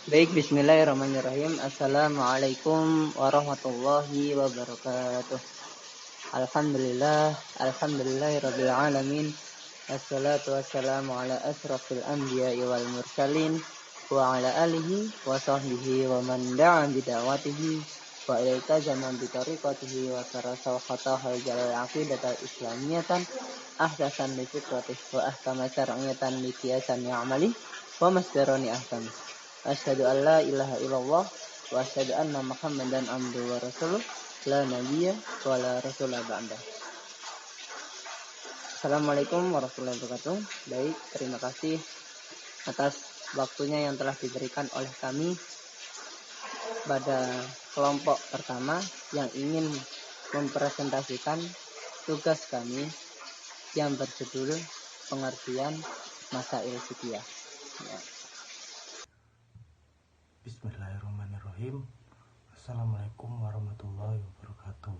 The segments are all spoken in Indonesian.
Baik, bismillahirrahmanirrahim. Assalamualaikum warahmatullahi wabarakatuh. Alhamdulillahirabbil alamin. Wassalatu wassalamu ala asrafil anbiya'i wal mursalin wa ala alihi wa sahbihi wa man da'a bida'watihi wa ilaika zaman bi tariqatihi wa tarasa khataha jalal aqidatal islamiyatan ahdasan li fitratihi wa ahkama syar'iyatan li qiyasan ya'mali wa masdarani ahkam. Asyhadu an la ilaha illallah wa asyhadu anna Muhammadan abduhu wa rasuluh la nabiyya wa la rasula ba'da. Assalamualaikum warahmatullahi wabarakatuh. Baik, terima kasih atas waktunya yang telah diberikan oleh kami pada kelompok pertama yang ingin mempresentasikan tugas kami yang berjudul pengertian masail fikih. Bismillahirrahmanirrahim. Assalamualaikum warahmatullahi wabarakatuh.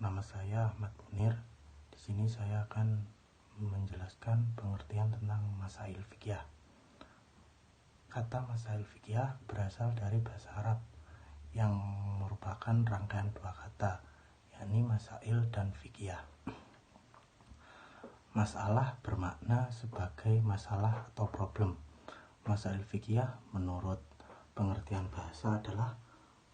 Nama saya Ahmad Munir. Di sini saya akan menjelaskan pengertian tentang masail fikih. Kata masail fikih berasal dari bahasa Arab yang merupakan rangkaian dua kata, yakni masail dan fikih. Masalah bermakna sebagai masalah atau problem. Masail fikih menurut pengertian bahasa adalah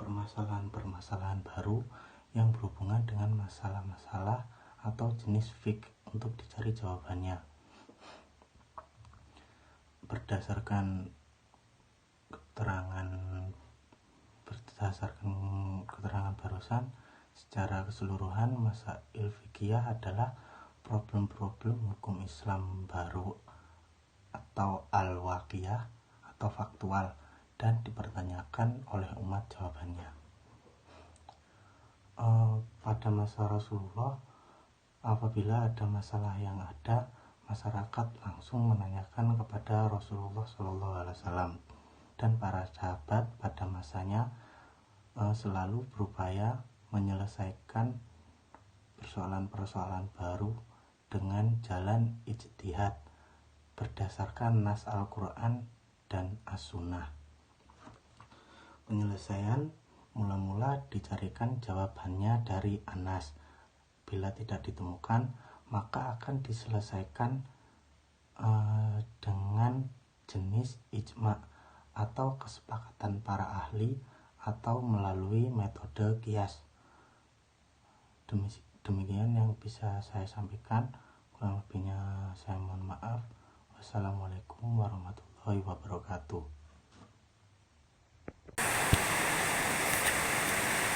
permasalahan-permasalahan baru yang berhubungan dengan masalah-masalah atau jenis fik untuk dicari jawabannya. Berdasarkan keterangan barusan, secara keseluruhan masail fikih adalah problem-problem hukum Islam baru atau al-waqiyah atau faktual dan dipertanyakan oleh umat jawabannya. Pada masa Rasulullah, apabila ada masalah yang ada, masyarakat langsung menanyakan kepada Rasulullah SAW, dan para sahabat pada masanya selalu berupaya menyelesaikan persoalan-persoalan baru dengan jalan ijtihad berdasarkan nas Al-Quran dan As-Sunnah. Penyelesaian mula-mula dicarikan jawabannya dari Anas. Bila tidak ditemukan, maka akan diselesaikan dengan jenis ijma' atau kesepakatan para ahli atau melalui metode qiyas. Demikian yang bisa saya sampaikan. Kurang lebihnya saya mohon maaf. Wassalamualaikum warahmatullahi wabarakatuh.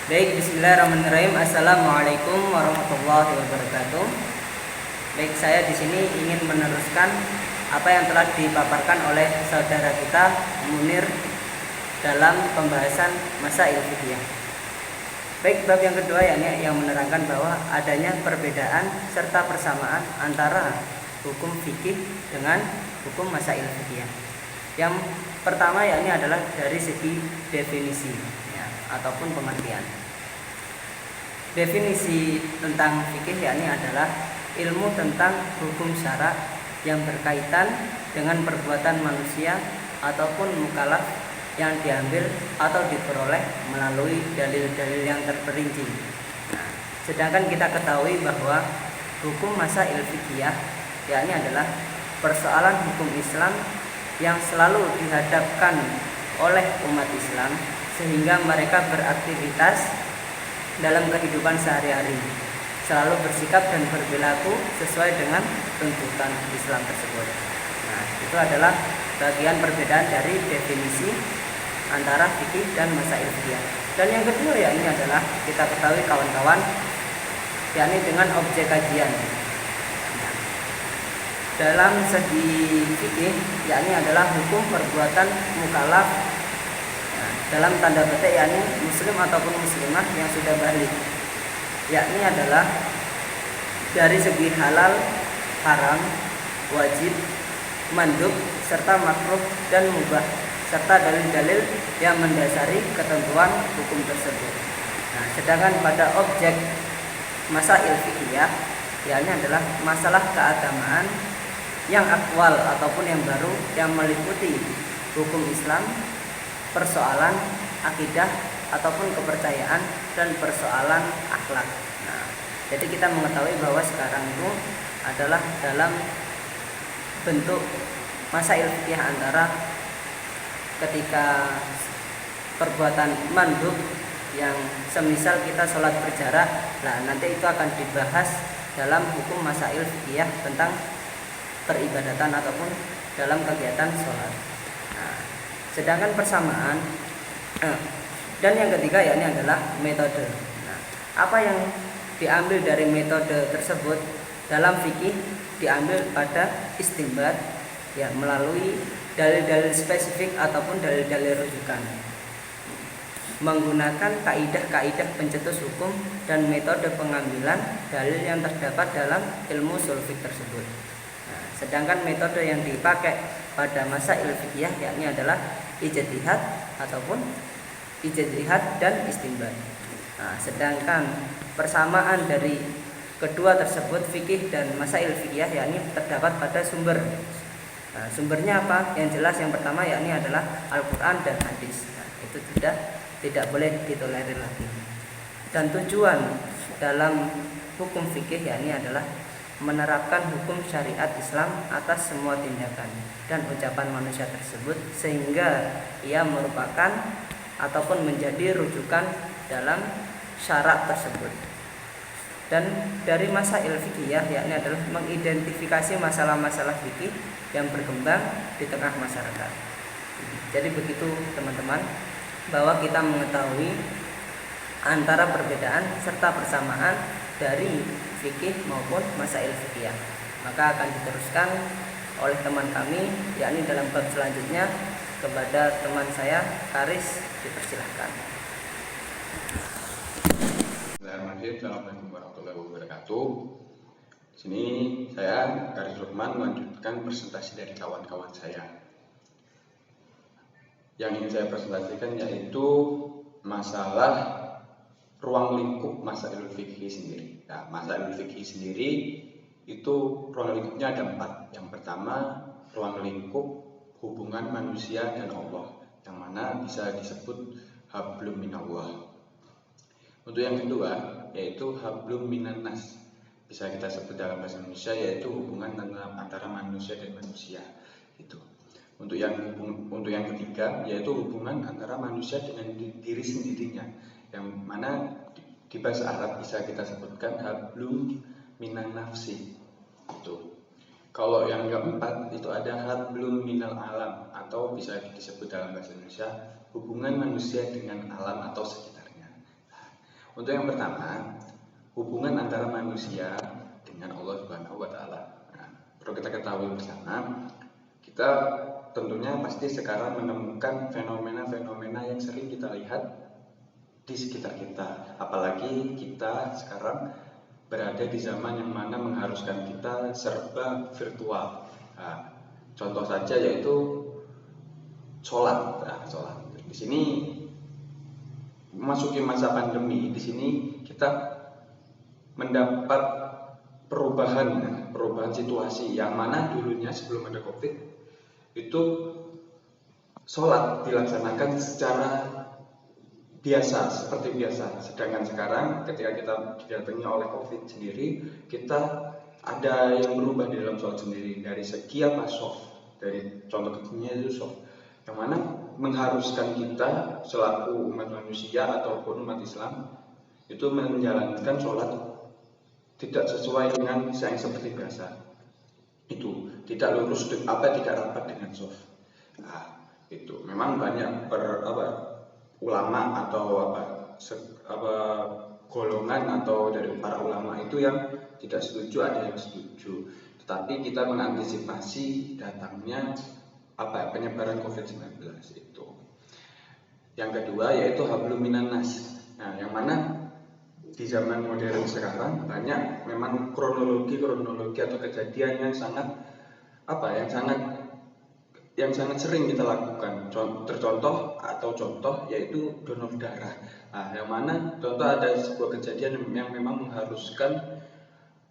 Baik, bismillahirrahmanirrahim. Assalamualaikum warahmatullahi wabarakatuh. Baik, saya di sini ingin meneruskan apa yang telah dipaparkan oleh saudara kita Munir dalam pembahasan masail fikih. Baik, bab yang kedua yakni yang menerangkan bahwa adanya perbedaan serta persamaan antara hukum fikih dengan hukum masail fikih. Yang pertama yakni adalah dari segi definisi ataupun pengertian. Definisi tentang fikih yakni adalah ilmu tentang hukum syara yang berkaitan dengan perbuatan manusia ataupun mukallaf yang diambil atau diperoleh melalui dalil-dalil yang terperinci. Sedangkan kita ketahui bahwa hukum masail fikih yakni adalah persoalan hukum Islam yang selalu dihadapkan oleh umat Islam sehingga mereka beraktivitas dalam kehidupan sehari-hari, selalu bersikap dan berperilaku sesuai dengan tuntutan Islam tersebut. Nah, itu adalah bagian perbedaan dari definisi antara fikih dan masail fikih. Dan yang kedua yakni adalah kita ketahui kawan-kawan, yakni dengan objek kajian. Nah, dalam segi fikih yakni adalah hukum perbuatan mukallaf dalam tanda petik yakni muslim ataupun muslimah yang sudah balik, yakni adalah dari segi halal, haram, wajib, mandub, serta makruh dan mubah, serta dalil-dalil yang mendasari ketentuan hukum tersebut. Nah, sedangkan pada objek masail fikih yakni adalah masalah keagamaan yang akwal ataupun yang baru yang meliputi hukum Islam, persoalan akidah ataupun kepercayaan, dan persoalan akhlak. Nah, jadi kita mengetahui bahwa sekarang itu adalah dalam bentuk masail fikih antara ketika perbuatan mandub yang semisal kita sholat berjarak, nah nanti itu akan dibahas dalam hukum masail fikih tentang peribadatan ataupun dalam kegiatan sholat. Nah, sedangkan persamaan dan yang ketiga yakni adalah metode. Nah, apa yang diambil dari metode tersebut dalam fikih diambil pada istinbat, ya, melalui dalil-dalil spesifik ataupun dalil-dalil rujukan, menggunakan kaidah-kaidah pencetus hukum dan metode pengambilan dalil yang terdapat dalam ilmu ushul fiqh tersebut. Nah, sedangkan metode yang dipakai pada masail fikih yakni adalah ijtihad ataupun ijtihad dan istinbat. Nah, sedangkan persamaan dari kedua tersebut, fikih dan masail fikih, yakni terdapat pada sumber. Nah, sumbernya apa? Yang jelas yang pertama yakni adalah Al-Quran dan hadis. Nah, itu tidak boleh ditolerir lagi. Dan tujuan dalam hukum fikih yakni adalah menerapkan hukum syariat Islam atas semua tindakan dan ucapan manusia tersebut, sehingga ia merupakan ataupun menjadi rujukan dalam syarat tersebut. Dan dari masail fikih yakni adalah mengidentifikasi masalah-masalah fikih yang berkembang di tengah masyarakat. Jadi begitu teman-teman, bahwa kita mengetahui antara perbedaan serta persamaan dari fikih maupun masail fikih. Maka akan diteruskan oleh teman kami yakni dalam bab selanjutnya. Kepada teman saya Karis, dipersilahkan. Assalamualaikum warahmatullahi wabarakatuh. Di sini saya Karis Lukman melanjutkan presentasi dari kawan-kawan saya. Yang ingin saya presentasikan yaitu masalah ruang lingkup masailul fikih sendiri. Nah, masailul fikih sendiri itu ruang lingkupnya ada 4. Yang pertama, ruang lingkup hubungan manusia dan Allah, yang mana bisa disebut hablum minallah. Untuk yang kedua yaitu hablum minan nas, bisa kita sebut dalam bahasa Indonesia yaitu hubungan antara manusia dan manusia. Itu. Untuk yang ketiga yaitu hubungan antara manusia dengan diri sendirinya, yang mana di bahasa Arab bisa kita sebutkan hablum minan nafsi. Itu. Kalau yang keempat itu ada hablum minal alam, atau bisa disebut dalam bahasa Indonesia hubungan manusia dengan alam atau sekitarnya. Nah, untuk yang pertama, hubungan antara manusia dengan Allah Subhanahu wa Ta'ala. Nah, perlu kita ketahui bersama, kita tentunya pasti sekarang menemukan fenomena-fenomena yang sering kita lihat di sekitar kita. Apalagi kita sekarang berada di zaman yang mana mengharuskan kita serba virtual. Nah, contoh saja yaitu sholat. Sholat. Di sini memasuki masa pandemi, di sini kita mendapat perubahan situasi yang mana dulunya sebelum ada COVID itu sholat dilaksanakan secara biasa, seperti biasa. Sedangkan sekarang ketika kita didatangi oleh COVID sendiri, kita ada yang berubah di dalam sholat sendiri dari segi apa soft, dari contoh kecilnya itu soft, yang mana mengharuskan kita selaku umat manusia ataupun umat Islam itu menjalankan sholat tidak sesuai dengan yang seperti biasa. Itu tidak lurus, tidak rapat dengan soft. Nah, itu memang banyak ulama atau golongan atau dari para ulama itu yang tidak setuju, ada yang setuju. Tetapi kita mengantisipasi datangnya penyebaran COVID-19 itu. Yang kedua yaitu hablum minan nas. Nah, yang mana di zaman modern sekarang banyak memang kronologi atau kejadian yang sangat sering kita lakukan. Contoh yaitu donor darah. Nah, yang mana contoh ada sebuah kejadian yang memang mengharuskan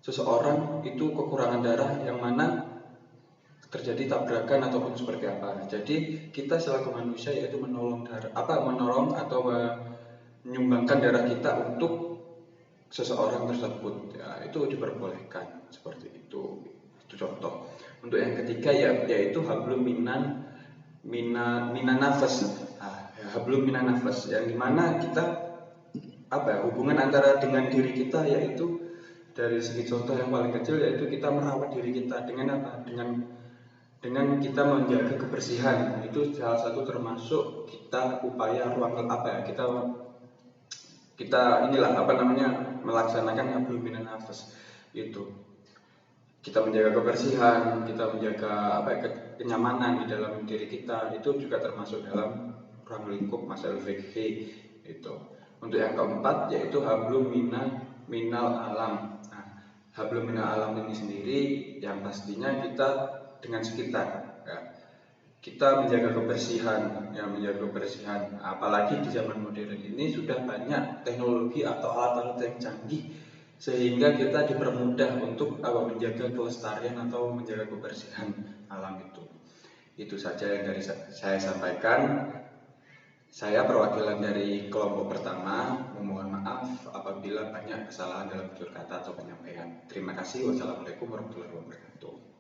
seseorang itu kekurangan darah, yang mana terjadi tabrakan ataupun seperti apa. Jadi kita selaku manusia yaitu menolong atau menyumbangkan darah kita untuk seseorang tersebut, ya itu diperbolehkan seperti itu. Itu contoh. Untuk yang ketiga yaitu hablum minan nafas. Hablum minan nafas yang dimana kita hubungan antara dengan diri kita, yaitu dari segi contoh yang paling kecil yaitu kita merawat diri kita dengan dengan kita menjaga kebersihan. Itu salah satu termasuk kita upaya kita melaksanakan hablum minan nafas. Itu kita menjaga kebersihan, kita menjaga kenyamanan di dalam diri kita, itu juga termasuk dalam ruang lingkup masail fikih. Itu. Untuk yang keempat yaitu hablum minal alam. Hablum minal alam ini sendiri yang pastinya kita dengan sekitar, ya. Kita menjaga kebersihan, apalagi di zaman modern ini sudah banyak teknologi atau alat-alat yang canggih sehingga kita dipermudah untuk menjaga kelestarian atau menjaga kebersihan alam itu. Itu saja yang dari saya sampaikan. Saya perwakilan dari kelompok pertama, memohon maaf apabila banyak kesalahan dalam tutur kata atau penyampaian. Terima kasih. Wassalamualaikum warahmatullahi wabarakatuh.